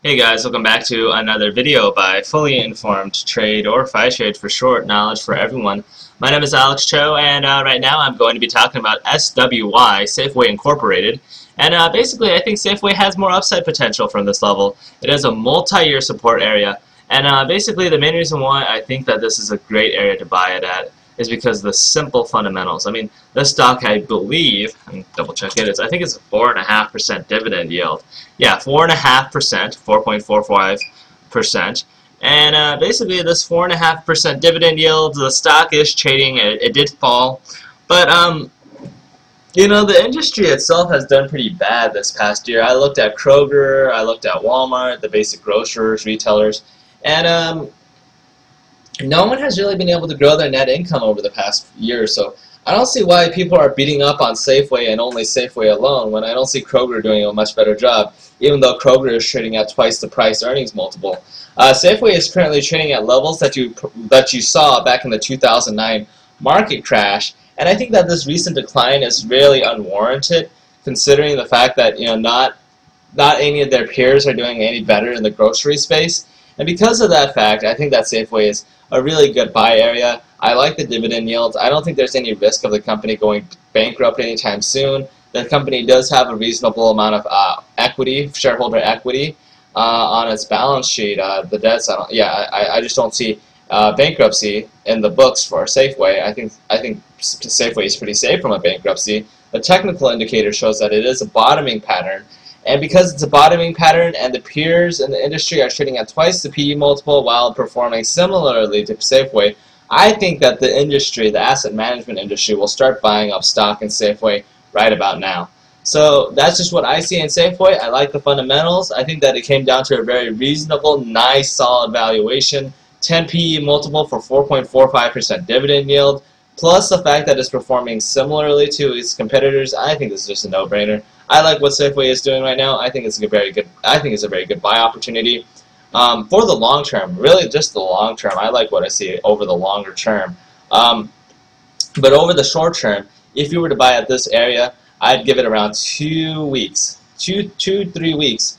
Hey guys, welcome back to another video by Fully Informed Trade, or FI Trade for short, knowledge for everyone. My name is Alex Cho, and right now I'm going to be talking about SWY, Safeway Incorporated. And basically, I think Safeway has more upside potential from this level. It has a multi-year support area, and basically the main reason why I think that this is a great area to buy it at is because of the simple fundamentals. I mean, this stock, I believe, and double check it, I think it's a 4.5% dividend yield. Yeah, 4.5%, 4.45%. And basically, this 4.5% dividend yield, the stock is trading. It did fall, but you know, the industry itself has done pretty bad this past year. I looked at Kroger, I looked at Walmart, the basic grocers, retailers, and no one has really been able to grow their net income over the past year or so. I don't see why people are beating up on Safeway and only Safeway alone when I don't see Kroger doing a much better job, even though Kroger is trading at twice the price earnings multiple. Safeway is currently trading at levels that you saw back in the 2009 market crash, and I think that this recent decline is really unwarranted, considering the fact that not any of their peers are doing any better in the grocery space. And because of that fact, I think that Safeway is a really good buy area. I like the dividend yields. I don't think there's any risk of the company going bankrupt anytime soon. The company does have a reasonable amount of equity, shareholder equity, on its balance sheet. The debts, I just don't see bankruptcy in the books for Safeway. I think Safeway is pretty safe from a bankruptcy. The technical indicator shows that it is a bottoming pattern. And because it's a bottoming pattern and the peers in the industry are trading at twice the PE multiple while performing similarly to Safeway, I think that the industry, the asset management industry, will start buying up stock in Safeway right about now. So that's just what I see in Safeway. I like the fundamentals. I think that it came down to a very reasonable, nice, solid valuation. 10 PE multiple for 4.45% dividend yield, plus the fact that it's performing similarly to its competitors. I think this is just a no-brainer. I like what Safeway is doing right now. I think it's a very good buy opportunity for the long term. Really, just the long term. I like what I see over the longer term. But over the short term, if you were to buy at this area, I'd give it around 2 weeks, 3 weeks,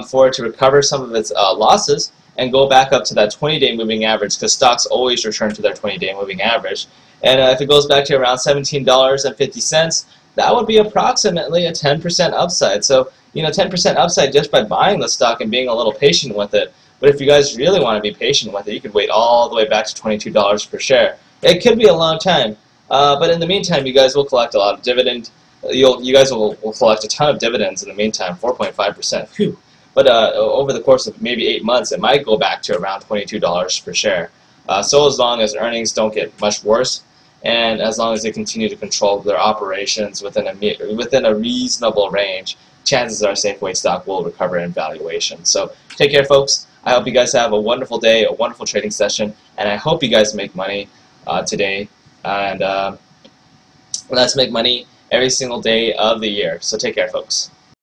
for it to recover some of its losses and go back up to that 20-day moving average, because stocks always return to their 20-day moving average. And if it goes back to around $17.50, that would be approximately a 10% upside. So, 10% upside just by buying the stock and being a little patient with it. But if you guys really want to be patient with it, you could wait all the way back to $22 per share. It could be a long time, but in the meantime, you guys will collect a lot of dividend. You guys will collect a ton of dividends in the meantime, 4.5%. Phew. But over the course of maybe 8 months, it might go back to around $22 per share. So as long as earnings don't get much worse, and as long as they continue to control their operations within a reasonable range, chances are Safeway stock will recover in valuation. So take care, folks. I hope you guys have a wonderful day, a wonderful trading session, and I hope you guys make money today. And let's make money every single day of the year. So take care, folks.